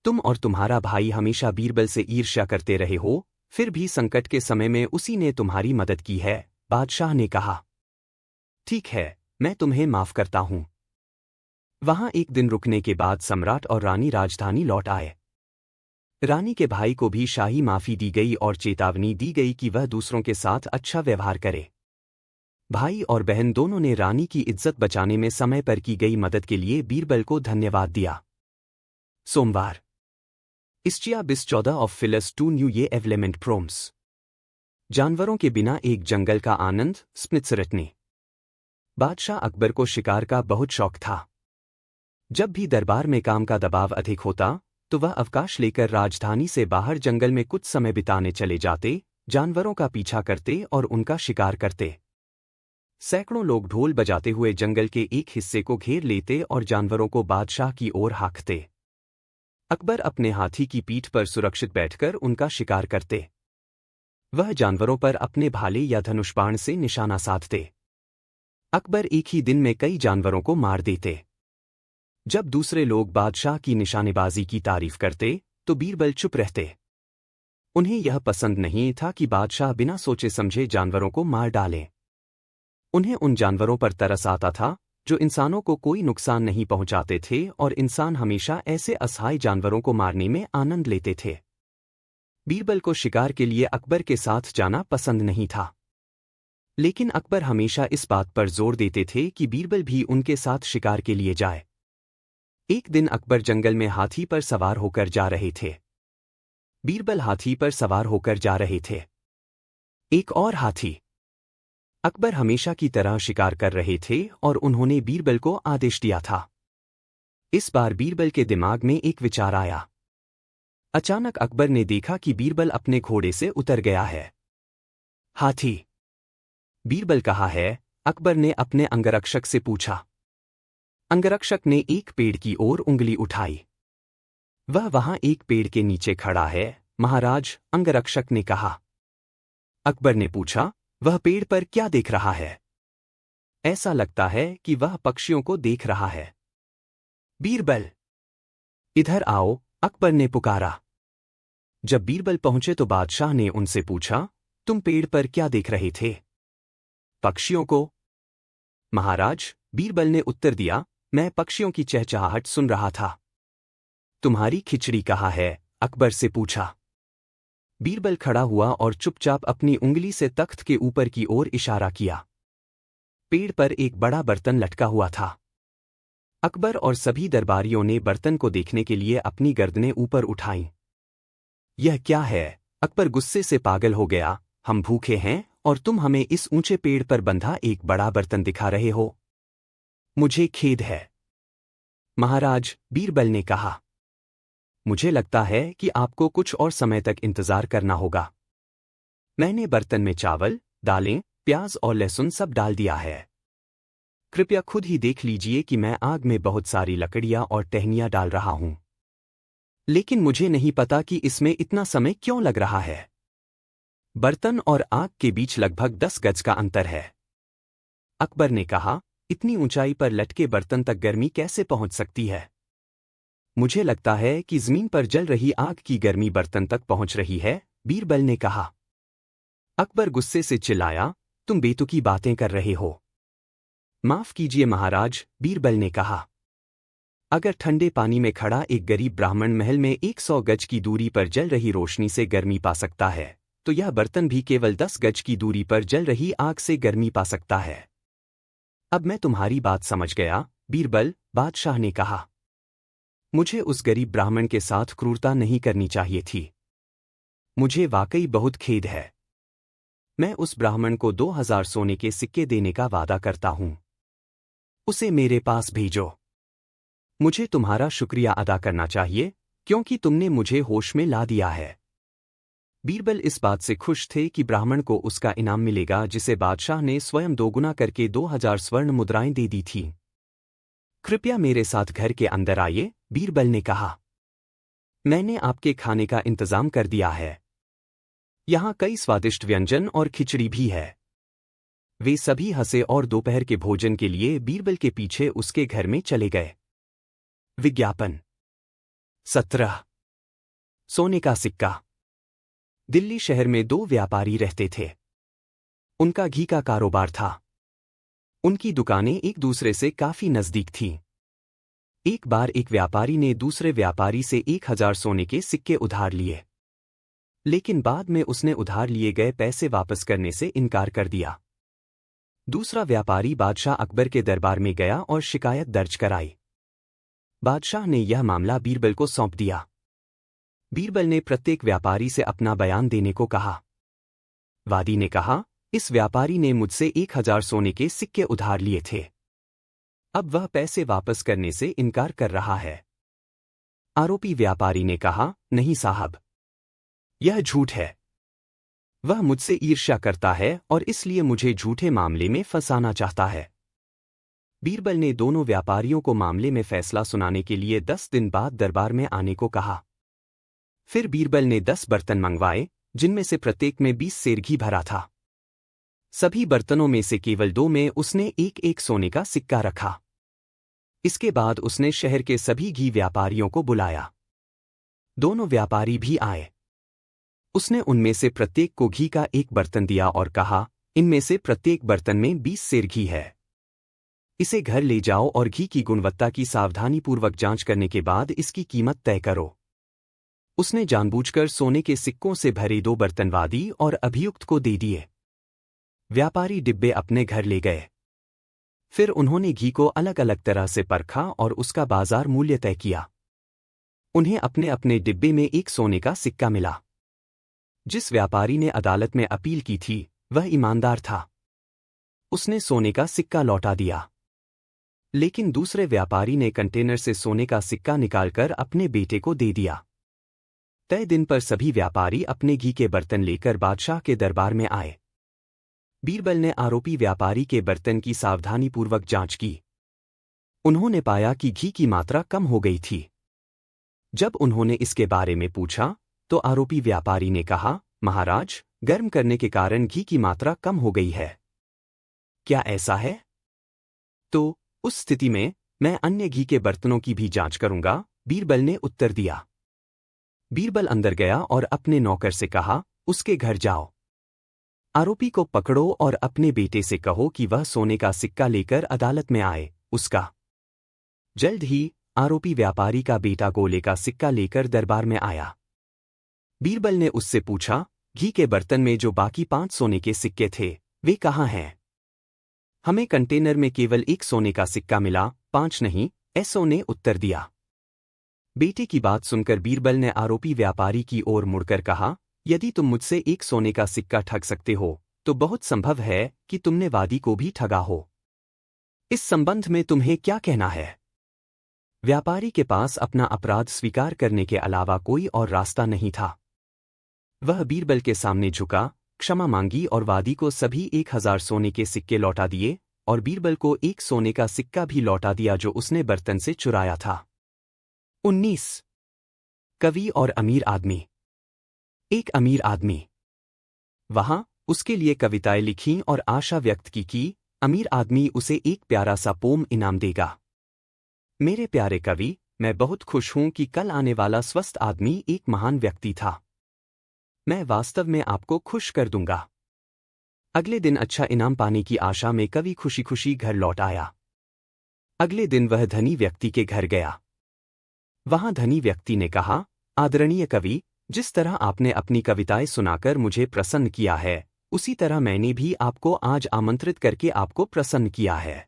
तुम और तुम्हारा भाई हमेशा बीरबल से ईर्ष्या करते रहे हो, फिर भी संकट के समय में उसी ने तुम्हारी मदद की है। बादशाह ने कहा, ठीक है, मैं तुम्हें माफ करता हूं। वहां एक दिन रुकने के बाद सम्राट और रानी राजधानी लौट आए। रानी के भाई को भी शाही माफी दी गई और चेतावनी दी गई कि वह दूसरों के साथ अच्छा व्यवहार करे। भाई और बहन दोनों ने रानी की इज्जत बचाने में समय पर की गई मदद के लिए बीरबल को धन्यवाद दिया। सोमवार इस्चिया बिस 14 ऑफ फिलस टू न्यू ये एवलेमेंट प्रोम्स। जानवरों के बिना एक जंगल का आनंद। स्मित्सरटने। बादशाह अकबर को शिकार का बहुत शौक था। जब भी दरबार में काम का दबाव अधिक होता तो वह अवकाश लेकर राजधानी से बाहर जंगल में कुछ समय बिताने चले जाते, जानवरों का पीछा करते और उनका शिकार करते। सैकड़ों लोग ढोल बजाते हुए जंगल के एक हिस्से को घेर लेते और जानवरों को बादशाह की ओर हाँकते। अकबर अपने हाथी की पीठ पर सुरक्षित बैठकर उनका शिकार करते। वह जानवरों पर अपने भाले या धनुष्बाण से निशाना साधते। अकबर एक ही दिन में कई जानवरों को मार देते। जब दूसरे लोग बादशाह की निशानेबाजी की तारीफ करते तो बीरबल चुप रहते। उन्हें यह पसंद नहीं था कि बादशाह बिना सोचे समझे जानवरों को मार डालें। उन्हें उन जानवरों पर तरस आता था जो इंसानों को कोई नुकसान नहीं पहुंचाते थे और इंसान हमेशा ऐसे असहाय जानवरों को मारने में आनंद लेते थे। बीरबल को शिकार के लिए अकबर के साथ जाना पसंद नहीं था, लेकिन अकबर हमेशा इस बात पर जोर देते थे कि बीरबल भी उनके साथ शिकार के लिए जाए। एक दिन अकबर जंगल में हाथी पर सवार होकर जा रहे थे। बीरबल हाथी पर सवार होकर जा रहे थे। एक और हाथी। अकबर हमेशा की तरह शिकार कर रहे थे और उन्होंने बीरबल को आदेश दिया था। इस बार बीरबल के दिमाग में एक विचार आया। अचानक अकबर ने देखा कि बीरबल अपने घोड़े से उतर गया है। हाथी। बीरबल कहाँ है? अकबर ने अपने अंगरक्षक से पूछा। अंगरक्षक ने एक पेड़ की ओर उंगली उठाई। वह वहां एक पेड़ के नीचे खड़ा है, महाराज, अंगरक्षक ने कहा। अकबर ने पूछा, वह पेड़ पर क्या देख रहा है? ऐसा लगता है कि वह पक्षियों को देख रहा है। बीरबल, इधर आओ, अकबर ने पुकारा। जब बीरबल पहुंचे तो बादशाह ने उनसे पूछा, तुम पेड़ पर क्या देख रहे थे? पक्षियों को? महाराज, बीरबल ने उत्तर दिया, मैं पक्षियों की चहचहाहट सुन रहा था। तुम्हारी खिचड़ी कहाँ है? अकबर से पूछा। बीरबल खड़ा हुआ और चुपचाप अपनी उंगली से तख्त के ऊपर की ओर इशारा किया। पेड़ पर एक बड़ा बर्तन लटका हुआ था। अकबर और सभी दरबारियों ने बर्तन को देखने के लिए अपनी गर्दनें ऊपर उठाईं। यह क्या है? अकबर गुस्से से पागल हो गया। हम भूखे हैं और तुम हमें इस ऊंचे पेड़ पर बंधा एक बड़ा बर्तन दिखा रहे हो? मुझे खेद है। महाराज, बीरबल ने कहा, मुझे लगता है कि आपको कुछ और समय तक इंतजार करना होगा। मैंने बर्तन में चावल, दालें, प्याज और लहसुन सब डाल दिया है। कृपया खुद ही देख लीजिए कि मैं आग में बहुत सारी लकड़ियां और टहनियां डाल रहा हूं। लेकिन मुझे नहीं पता कि इसमें इतना समय क्यों लग रहा है। बर्तन और आग के बीच लगभग 10 गज का अंतर है। अकबर ने कहा, इतनी ऊंचाई पर लटके बर्तन तक गर्मी कैसे पहुंच सकती है? मुझे लगता है कि जमीन पर जल रही आग की गर्मी बर्तन तक पहुंच रही है, बीरबल ने कहा। अकबर गुस्से से चिल्लाया, तुम बेतुकी बातें कर रहे हो। माफ कीजिए महाराज, बीरबल ने कहा। अगर ठंडे पानी में खड़ा एक गरीब ब्राह्मण महल में 100 गज की दूरी पर जल रही रोशनी से गर्मी पा सकता है, तो यह बर्तन भी केवल 10 गज की दूरी पर जल रही आग से गर्मी पा सकता है। अब मैं तुम्हारी बात समझ गया, बीरबल, बादशाह ने कहा। मुझे उस गरीब ब्राह्मण के साथ क्रूरता नहीं करनी चाहिए थी। मुझे वाकई बहुत खेद है। मैं उस ब्राह्मण को 2000 सोने के सिक्के देने का वादा करता हूं। उसे मेरे पास भेजो। मुझे तुम्हारा शुक्रिया अदा करना चाहिए, क्योंकि तुमने मुझे होश में ला दिया है। बीरबल इस बात से खुश थे कि ब्राह्मण को उसका इनाम मिलेगा, जिसे बादशाह ने स्वयं दोगुना करके 2000 स्वर्ण मुद्राएं दे दी थीं। कृपया मेरे साथ घर के अंदर आइए, बीरबल ने कहा। मैंने आपके खाने का इंतजाम कर दिया है। यहाँ कई स्वादिष्ट व्यंजन और खिचड़ी भी है। वे सभी हंसे और दोपहर के भोजन के लिए बीरबल के पीछे उसके घर में चले गए। विज्ञापन 17। सोने का सिक्का। दिल्ली शहर में 2 व्यापारी रहते थे। उनका घी का कारोबार था। उनकी दुकानें एक दूसरे से काफी नजदीक थीं। एक बार एक व्यापारी ने दूसरे व्यापारी से 1000 सोने के सिक्के उधार लिए, लेकिन बाद में उसने उधार लिए गए पैसे वापस करने से इनकार कर दिया। दूसरा व्यापारी बादशाह अकबर के दरबार में गया और शिकायत दर्ज कराई। बादशाह ने यह मामला बीरबल को सौंप दिया। बीरबल ने प्रत्येक व्यापारी से अपना बयान देने को कहा। वादी ने कहा, इस व्यापारी ने मुझसे 1000 सोने के सिक्के उधार लिए थे। अब वह पैसे वापस करने से इनकार कर रहा है। आरोपी व्यापारी ने कहा, नहीं साहब, यह झूठ है। वह मुझसे ईर्ष्या करता है और इसलिए मुझे झूठे मामले में फंसाना चाहता है। बीरबल ने दोनों व्यापारियों को मामले में फैसला सुनाने के लिए 10 दिन बाद दरबार में आने को कहा। फिर बीरबल ने 10 बर्तन मंगवाए, जिनमें से प्रत्येक में 20 सेर घी भरा था। सभी बर्तनों में से केवल 2 में उसने एक सोने का सिक्का रखा। इसके बाद उसने शहर के सभी घी व्यापारियों को बुलाया। दोनों व्यापारी भी आए। उसने उनमें से प्रत्येक को घी का एक बर्तन दिया और कहा, इनमें से प्रत्येक बर्तन में 20 सेर घी है। इसे घर ले जाओ और घी की गुणवत्ता की सावधानीपूर्वक जांच करने के बाद इसकी कीमत तय करो। उसने जानबूझकर सोने के सिक्कों से भरे 2 बर्तन वादी और अभियुक्त को दे दिए। व्यापारी डिब्बे अपने घर ले गए। फिर उन्होंने घी को अलग अलग तरह से परखा और उसका बाजार मूल्य तय किया। उन्हें अपने अपने डिब्बे में एक सोने का सिक्का मिला। जिस व्यापारी ने अदालत में अपील की थी, वह ईमानदार था। उसने सोने का सिक्का लौटा दिया। लेकिन दूसरे व्यापारी ने कंटेनर से सोने का सिक्का निकालकर अपने बेटे को दे दिया। तय दिन पर सभी व्यापारी अपने घी के बर्तन लेकर बादशाह के दरबार में आए। बीरबल ने आरोपी व्यापारी के बर्तन की सावधानीपूर्वक जांच की। उन्होंने पाया कि घी की मात्रा कम हो गई थी। जब उन्होंने इसके बारे में पूछा, तो आरोपी व्यापारी ने कहा, महाराज, गर्म करने के कारण घी की मात्रा कम हो गई है। क्या ऐसा है? तो उस स्थिति में मैं अन्य घी के बर्तनों की भी जांच करूंगा, बीरबल ने उत्तर दिया। बीरबल अंदर गया और अपने नौकर से कहा, उसके घर जाओ। आरोपी को पकड़ो और अपने बेटे से कहो कि वह सोने का सिक्का लेकर अदालत में आए। उसका जल्द ही आरोपी व्यापारी का बेटा गोले का सिक्का लेकर दरबार में आया। बीरबल ने उससे पूछा, घी के बर्तन में जो बाकी 5 सोने के सिक्के थे वे कहाँ हैं? हमें कंटेनर में केवल 1 सोने का सिक्का मिला, 5 नहीं, ऐसो ने उत्तर दिया। बेटे की बात सुनकर बीरबल ने आरोपी व्यापारी की ओर मुड़कर कहा, यदि तुम मुझसे 1 सोने का सिक्का ठग सकते हो तो बहुत संभव है कि तुमने वादी को भी ठगा हो। इस संबंध में तुम्हें क्या कहना है? व्यापारी के पास अपना अपराध स्वीकार करने के अलावा कोई और रास्ता नहीं था। वह बीरबल के सामने झुका, क्षमा मांगी और वादी को सभी 1000 सोने के सिक्के लौटा दिए और बीरबल को 1 सोने का सिक्का भी लौटा दिया जो उसने बर्तन से चुराया था। 19 कवि और अमीर आदमी। एक अमीर आदमी वहां उसके लिए कविताएं लिखीं और आशा व्यक्त की कि अमीर आदमी उसे एक प्यारा सा पोम इनाम देगा। मेरे प्यारे कवि, मैं बहुत खुश हूं कि कल आने वाला स्वस्थ आदमी एक महान व्यक्ति था। मैं वास्तव में आपको खुश कर दूंगा। अगले दिन अच्छा इनाम पाने की आशा में कवि खुशी खुशी घर लौट आया। अगले दिन वह धनी व्यक्ति के घर गया। वहां धनी व्यक्ति ने कहा, आदरणीय कवि, जिस तरह आपने अपनी कविताएं सुनाकर मुझे प्रसन्न किया है, उसी तरह मैंने भी आपको आज आमंत्रित करके आपको प्रसन्न किया है।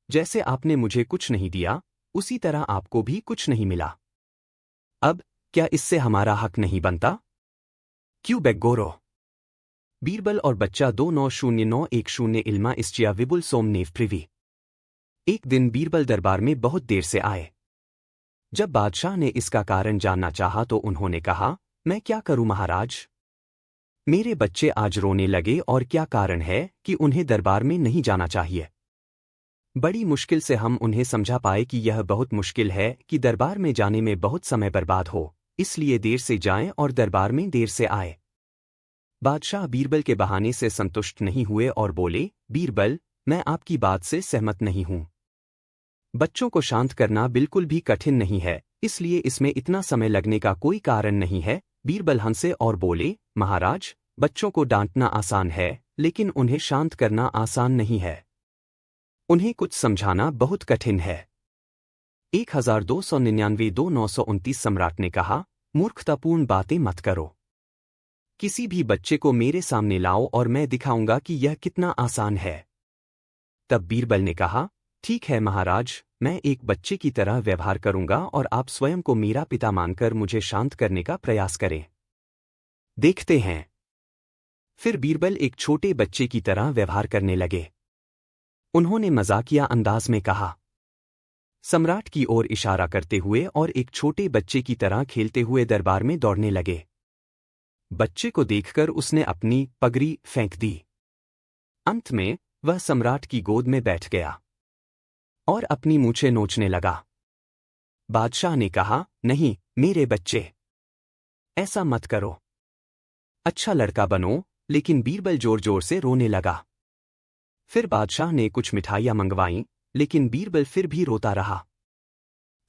जैसे आपने मुझे कुछ नहीं दिया, उसी तरह आपको भी कुछ नहीं मिला। अब क्या इससे हमारा हक नहीं बनता? क्यों बेगोरो? बीरबल और बच्चा 290910 इल्मा इस्चिया विबुल सोमनेव प्रिवी। एक दिन बीरबल दरबार में बहुत देर से आए। जब बादशाह ने इसका कारण जानना चाहा तो उन्होंने कहा, मैं क्या करूं महाराज? मेरे बच्चे आज रोने लगे और क्या कारण है कि उन्हें दरबार में नहीं जाना चाहिए? बड़ी मुश्किल से हम उन्हें समझा पाए कि यह बहुत मुश्किल है कि दरबार में जाने में बहुत समय बर्बाद हो, इसलिए देर से जाएं और दरबार में देर से आए। बादशाह बीरबल के बहाने से संतुष्ट नहीं हुए और बोले, बीरबल, मैं आपकी बात से सहमत नहीं हूं। बच्चों को शांत करना बिल्कुल भी कठिन नहीं है, इसलिए इसमें इतना समय लगने का कोई कारण नहीं है। बीरबल हंसे और बोले, महाराज, बच्चों को डांटना आसान है, लेकिन उन्हें शांत करना आसान नहीं है। उन्हें कुछ समझाना बहुत कठिन है। 1299-2929 सम्राट ने कहा, मूर्खतापूर्ण बातें मत करो। किसी भी बच्चे को मेरे सामने लाओ और मैं दिखाऊंगा कि यह कितना आसान है। तब बीरबल ने कहा, ठीक है महाराज, मैं एक बच्चे की तरह व्यवहार करूंगा और आप स्वयं को मेरा पिता मानकर मुझे शांत करने का प्रयास करें। देखते हैं। फिर बीरबल एक छोटे बच्चे की तरह व्यवहार करने लगे। उन्होंने मजाकिया अंदाज में कहा, सम्राट की ओर इशारा करते हुए और एक छोटे बच्चे की तरह खेलते हुए दरबार में दौड़ने लगे। बच्चे को देखकर उसने अपनी पगड़ी फेंक दी। अंत में वह सम्राट की गोद में बैठ गया और अपनी मूछें नोचने लगा। बादशाह ने कहा, नहीं मेरे बच्चे, ऐसा मत करो। अच्छा लड़का बनो। लेकिन बीरबल जोर जोर से रोने लगा। फिर बादशाह ने कुछ मिठाइयां मंगवाईं, लेकिन बीरबल फिर भी रोता रहा।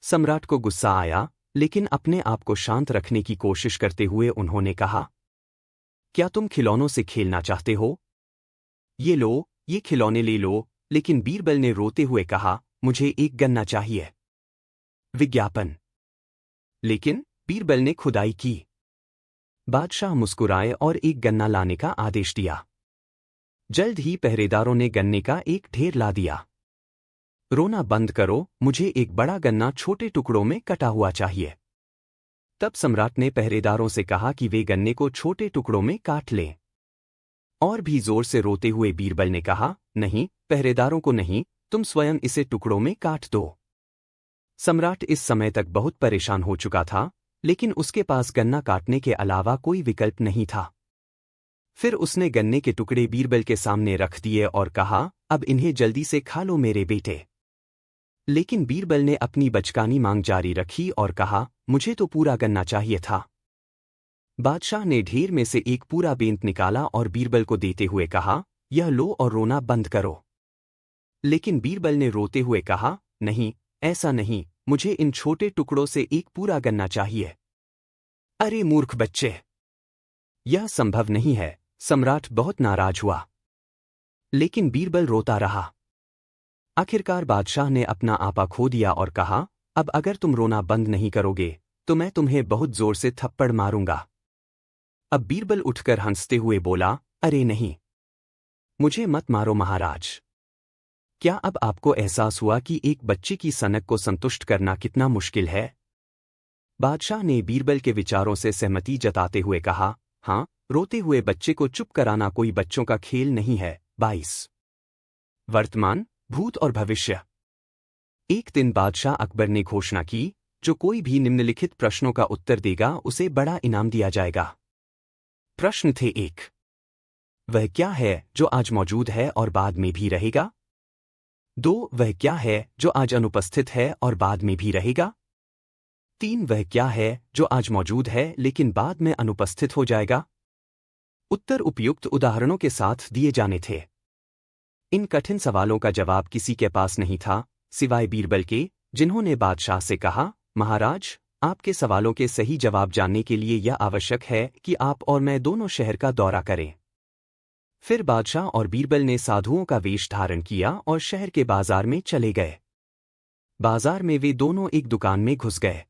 सम्राट को गुस्सा आया, लेकिन अपने आप को शांत रखने की कोशिश करते हुए उन्होंने कहा, क्या तुम खिलौनों से खेलना चाहते हो? ये लो, ये खिलौने ले लो। लेकिन बीरबल ने रोते हुए कहा, मुझे एक गन्ना चाहिए। विज्ञापन। लेकिन बीरबल ने खुदाई की। बादशाह मुस्कुराए और एक गन्ना लाने का आदेश दिया। जल्द ही पहरेदारों ने गन्ने का एक ढेर ला दिया। रोना बंद करो, मुझे एक बड़ा गन्ना छोटे टुकड़ों में कटा हुआ चाहिए। तब सम्राट ने पहरेदारों से कहा कि वे गन्ने को छोटे टुकड़ों में काट लें। और भी जोर से रोते हुए बीरबल ने कहा, नहीं, पहरेदारों को नहीं, तुम स्वयं इसे टुकड़ों में काट दो। सम्राट इस समय तक बहुत परेशान हो चुका था, लेकिन उसके पास गन्ना काटने के अलावा कोई विकल्प नहीं था। फिर उसने गन्ने के टुकड़े बीरबल के सामने रख दिए और कहा, अब इन्हें जल्दी से खा लो मेरे बेटे। लेकिन बीरबल ने अपनी बचकानी मांग जारी रखी और कहा, मुझे तो पूरा गन्ना चाहिए था। बादशाह ने ढेर में से एक पूरा बेंत निकाला और बीरबल को देते हुए कहा, यह लो और रोना बंद करो। लेकिन बीरबल ने रोते हुए कहा, नहीं, ऐसा नहीं, मुझे इन छोटे टुकड़ों से एक पूरा गन्ना चाहिए। अरे मूर्ख बच्चे, यह संभव नहीं है। सम्राट बहुत नाराज हुआ, लेकिन बीरबल रोता रहा। आखिरकार बादशाह ने अपना आपा खो दिया और कहा, अब अगर तुम रोना बंद नहीं करोगे तो मैं तुम्हें बहुत जोर से थप्पड़ मारूंगा। अब बीरबल उठकर हंसते हुए बोला, अरे नहीं, मुझे मत मारो महाराज। क्या अब आपको एहसास हुआ कि एक बच्चे की सनक को संतुष्ट करना कितना मुश्किल है? बादशाह ने बीरबल के विचारों से सहमति जताते हुए कहा, हाँ, रोते हुए बच्चे को चुप कराना कोई बच्चों का खेल नहीं है। 22 वर्तमान, भूत और भविष्य। एक दिन बादशाह अकबर ने घोषणा की, जो कोई भी निम्नलिखित प्रश्नों का उत्तर देगा उसे बड़ा इनाम दिया जाएगा। प्रश्न थे 1, वह क्या है जो आज मौजूद है और बाद में भी रहेगा? 2, वह क्या है जो आज अनुपस्थित है और बाद में भी रहेगा? 3, वह क्या है जो आज मौजूद है लेकिन बाद में अनुपस्थित हो जाएगा? उत्तर उपयुक्त उदाहरणों के साथ दिए जाने थे। इन कठिन सवालों का जवाब किसी के पास नहीं था, सिवाय बीरबल के, जिन्होंने बादशाह से कहा, महाराज, आपके सवालों के सही जवाब जानने के लिए यह आवश्यक है कि आप और मैं दोनों शहर का दौरा करें। फिर बादशाह और बीरबल ने साधुओं का वेश धारण किया और शहर के बाजार में चले गए। बाजार में वे दोनों एक दुकान में घुस गए।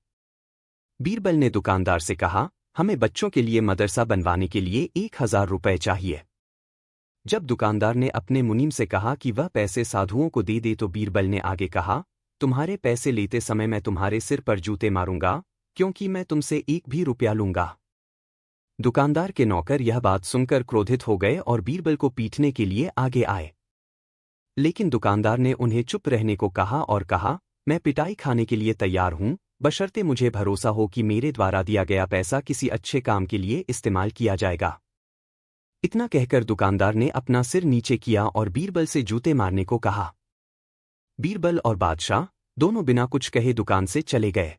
बीरबल ने दुकानदार से कहा, हमें बच्चों के लिए मदरसा बनवाने के लिए 1000 रुपये चाहिए। जब दुकानदार ने अपने मुनीम से कहा कि वह पैसे साधुओं को दे दे तो बीरबल ने आगे कहा, तुम्हारे पैसे लेते समय मैं तुम्हारे सिर पर जूते मारूंगा, क्योंकि मैं तुमसे 1 भी रुपया लूंगा। दुकानदार के नौकर यह बात सुनकर क्रोधित हो गए और बीरबल को पीटने के लिए आगे आए। लेकिन दुकानदार ने उन्हें चुप रहने को कहा और कहा, मैं पिटाई खाने के लिए तैयार हूं, बशर्ते मुझे भरोसा हो कि मेरे द्वारा दिया गया पैसा किसी अच्छे काम के लिए इस्तेमाल किया जाएगा। इतना कहकर दुकानदार ने अपना सिर नीचे किया और बीरबल से जूते मारने को कहा। बीरबल और बादशाह दोनों बिना कुछ कहे दुकान से चले गए।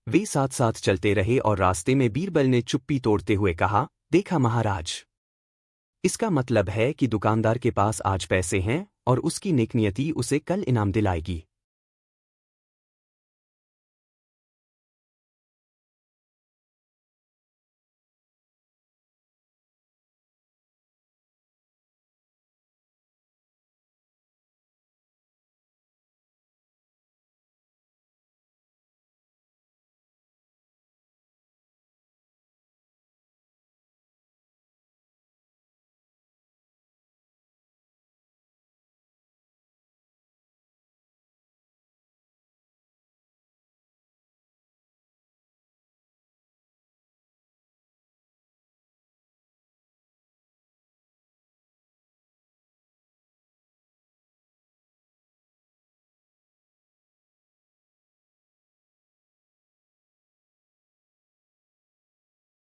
वे साथ साथ चलते रहे और रास्ते में बीरबल ने चुप्पी तोड़ते हुए कहा, देखा महाराज, इसका मतलब है कि दुकानदार के पास आज पैसे हैं और उसकी नेक नियति उसे कल इनाम दिलाएगी।